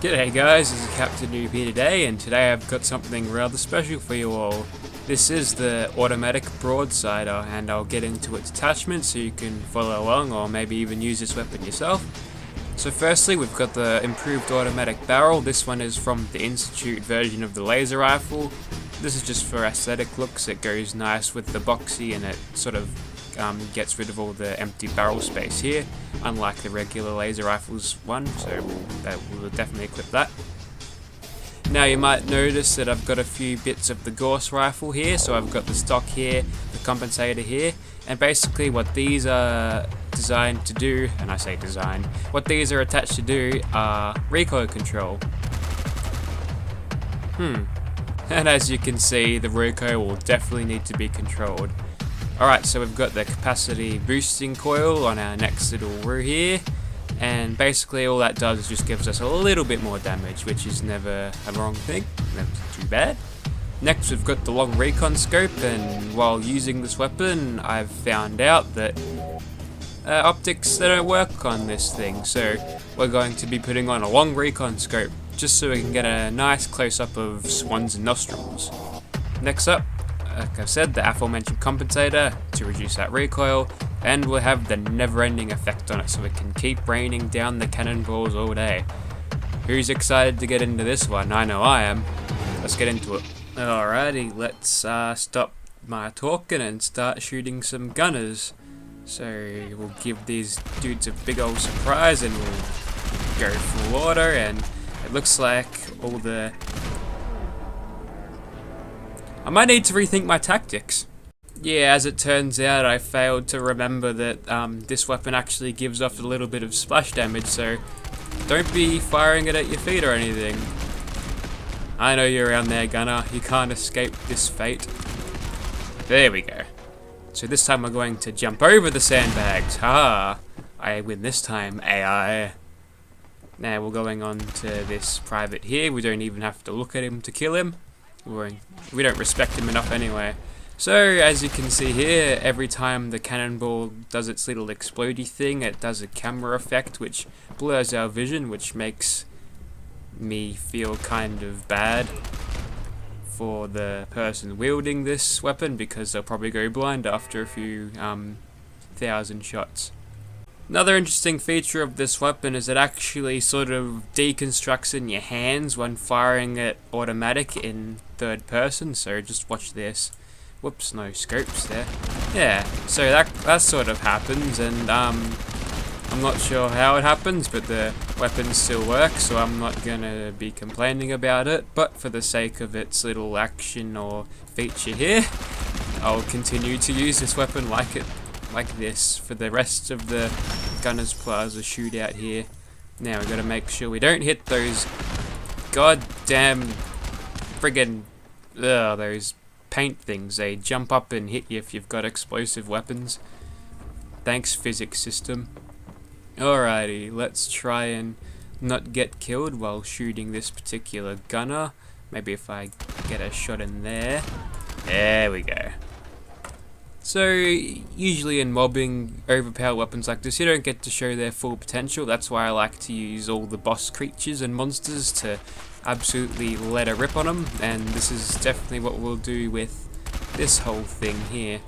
G'day guys, this is Captainoob here today, and today I've got something rather special for you all. This is the automatic Broadsider, and I'll get into its attachments so you can follow along or maybe even use this weapon yourself. So firstly, we've got the improved automatic barrel. This one is from the Institute version of the laser rifle. This is just for aesthetic looks. It goes nice with the boxy and it sort of gets rid of all the empty barrel space here, unlike the regular laser rifles one, so we'll definitely equip that. Now you might notice that I've got a few bits of the Gauss rifle here, so I've got the stock here, the compensator here, and basically what these are designed to do, and I say designed, what these are attached to do are recoil control. And as you can see, the recoil will definitely need to be controlled. Alright, so we've got the capacity boosting coil on our next little row here, and basically all that does is just gives us a little bit more damage, which is never a wrong thing, never too bad. Next we've got the long recon scope, and while using this weapon I've found out that optics, they don't work on this thing, so we're going to be putting on a long recon scope just so we can get a nice close-up of swans and nostrils. Next up, like I said, the aforementioned compensator to reduce that recoil, and we'll have the never-ending effect on it so it can keep raining down the cannonballs all day. Who's excited to get into this one? I know I am. Let's get into it. Alrighty, let's stop my talking and start shooting some gunners. So we'll give these dudes a big old surprise and we'll go full order, and it looks like all the... I might need to rethink my tactics. Yeah, as it turns out, I failed to remember that this weapon actually gives off a little bit of splash damage, so don't be firing it at your feet or anything. I know you're around there, gunner. You can't escape this fate. There we go. So this time we're going to jump over the sandbags. Ha! I win this time, AI. Now we're going on to this private here. We don't even have to look at him to kill him. We don't respect him enough anyway. So as you can see here, every time the cannonball does its little explodey thing, it does a camera effect which blurs our vision, which makes me feel kind of bad for the person wielding this weapon, because they'll probably go blind after a few thousand shots. Another interesting feature of this weapon is it actually sort of deconstructs in your hands when firing it automatic in third person, so just watch this. Whoops, no scopes there. Yeah, so that sort of happens, and I'm not sure how it happens, but the weapon still works, so I'm not gonna be complaining about it, but for the sake of its little action or feature here, I'll continue to use this weapon like this for the rest of the Gunners Plaza shootout here. Now we've got to make sure we don't hit those goddamn friggin' those paint things. They jump up and hit you if you've got explosive weapons. Thanks, physics system. Alrighty, let's try and not get killed while shooting this particular gunner. Maybe if I get a shot in there. There we go. So, usually in mobbing overpowered weapons like this, you don't get to show their full potential. That's why I like to use all the boss creatures and monsters to absolutely let a rip on them. And this is definitely what we'll do with this whole thing here.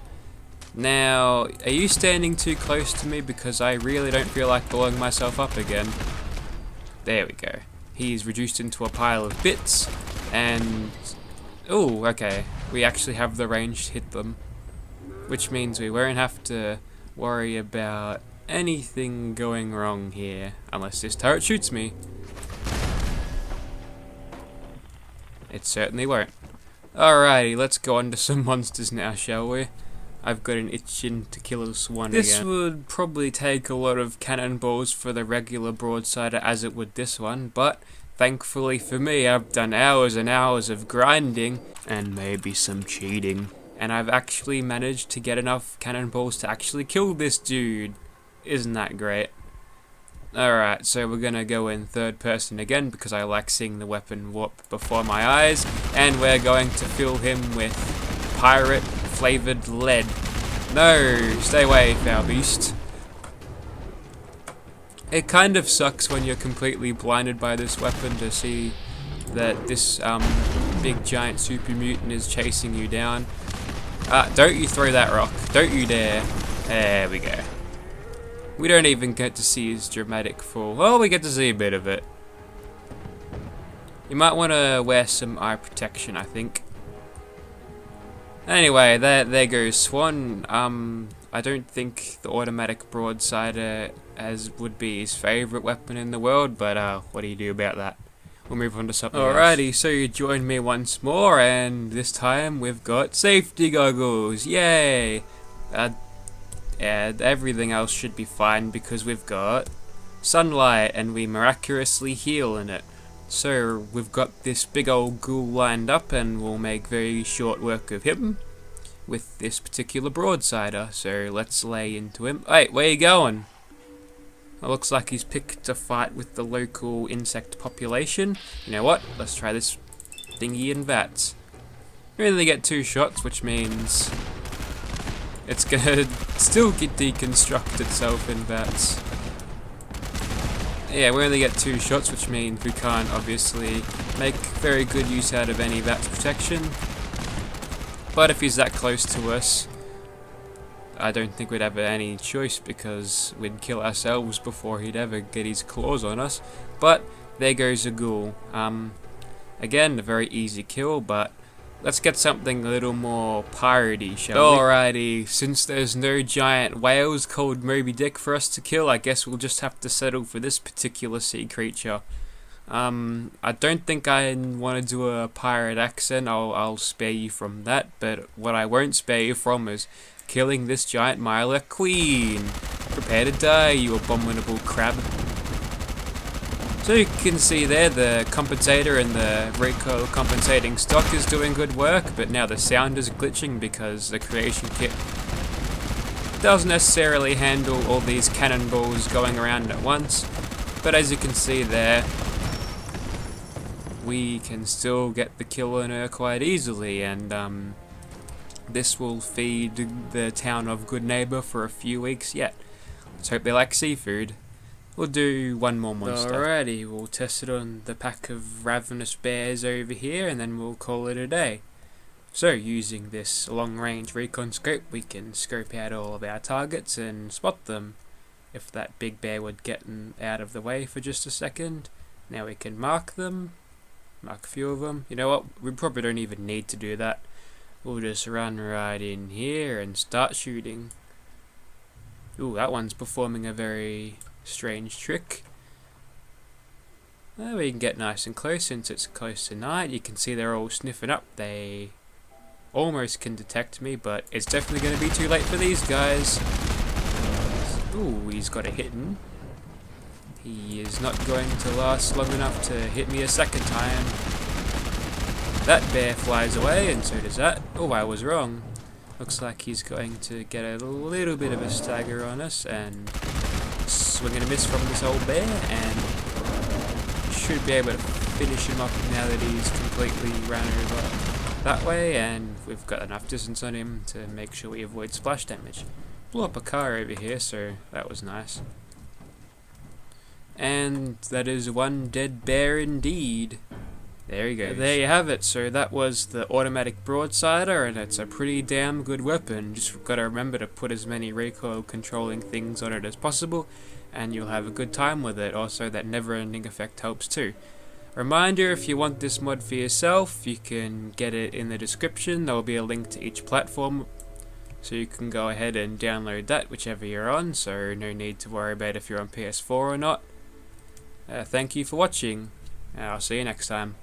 Now, are you standing too close to me? Because I really don't feel like blowing myself up again. There we go. He's reduced into a pile of bits. And... oh, okay. We actually have the range to hit them, which means we won't have to worry about anything going wrong here, unless this turret shoots me. It certainly won't. Alrighty, let's go on to some monsters now, shall we? I've got an itching to kill a swan again. This would probably take a lot of cannonballs for the regular Broadsider as it would this one, but thankfully for me, I've done hours and hours of grinding, and maybe some cheating, and I've actually managed to get enough cannonballs to actually kill this dude. Isn't that great? Alright, so we're gonna go in third person again because I like seeing the weapon warp before my eyes, and we're going to fill him with pirate flavoured lead. No, stay away, foul beast. It kind of sucks when you're completely blinded by this weapon to see that this big giant super mutant is chasing you down. Don't you throw that rock. Don't you dare. There we go. We don't even get to see his dramatic fall. Well, we get to see a bit of it. You might want to wear some eye protection, I think. Anyway, there goes Swan. I don't think the automatic Broadsider would be his favourite weapon in the world, but what do you do about that? We'll move on to something else. Alrighty, so you joined me once more, and this time we've got safety goggles. Yay! And everything else should be fine because we've got sunlight and we miraculously heal in it. So we've got this big old ghoul lined up and we'll make very short work of him with this particular Broadsider. So let's lay into him. Wait, where you going? It looks like he's picked a fight with the local insect population. You know what? Let's try this thingy in VATS. We only get 2 shots, which means it's gonna still deconstruct itself in VATS. Yeah, we only get 2 shots, which means we can't obviously make very good use out of any VATS protection. But if he's that close to us, I don't think we'd have any choice because we'd kill ourselves before he'd ever get his claws on us. But there goes a ghoul. Again, a very easy kill, but let's get something a little more piratey, shall we? Alrighty, since there's no giant whales called Moby Dick for us to kill, I guess we'll just have to settle for this particular sea creature. I don't think I want to do a pirate accent, I'll spare you from that, but what I won't spare you from is killing this giant Mirelurk queen. Prepare to die, you abominable crab. So you can see there the compensator and the recoil compensating stock is doing good work, but now the sound is glitching because the creation kit doesn't necessarily handle all these cannonballs going around at once. But as you can see there, we can still get the kill on her quite easily, and this will feed the town of Good Neighbor for a few weeks yet. Let's hope they like seafood. We'll do one more monster. Alrighty, we'll test it on the pack of ravenous bears over here, and then we'll call it a day. So, using this long-range recon scope, we can scope out all of our targets and spot them. If that big bear would get out of the way for just a second, now we can mark them. Mark a few of them. You know what? We probably don't even need to do that. We'll just run right in here and start shooting. Ooh, that one's performing a very strange trick. Well, we can get nice and close since it's close to night. You can see they're all sniffing up. They almost can detect me, but it's definitely going to be too late for these guys. Ooh, he's got a hidden. He is not going to last long enough to hit me a second time. That bear flies away, and so does that. Oh, I was wrong. Looks like he's going to get a little bit of a stagger on us, and swing and a miss from this old bear, and should be able to finish him up now that he's completely ran over that way, and we've got enough distance on him to make sure we avoid splash damage. Blew up a car over here, so that was nice. And that is one dead bear indeed. There you go. There you have it. So that was the automatic Broadsider, and it's a pretty damn good weapon. Just got to remember to put as many recoil controlling things on it as possible, and you'll have a good time with it. Also, that never-ending effect helps too. Reminder, if you want this mod for yourself, you can get it in the description. There will be a link to each platform, so you can go ahead and download that whichever you're on, so no need to worry about if you're on PS4 or not. Thank you for watching, and I'll see you next time.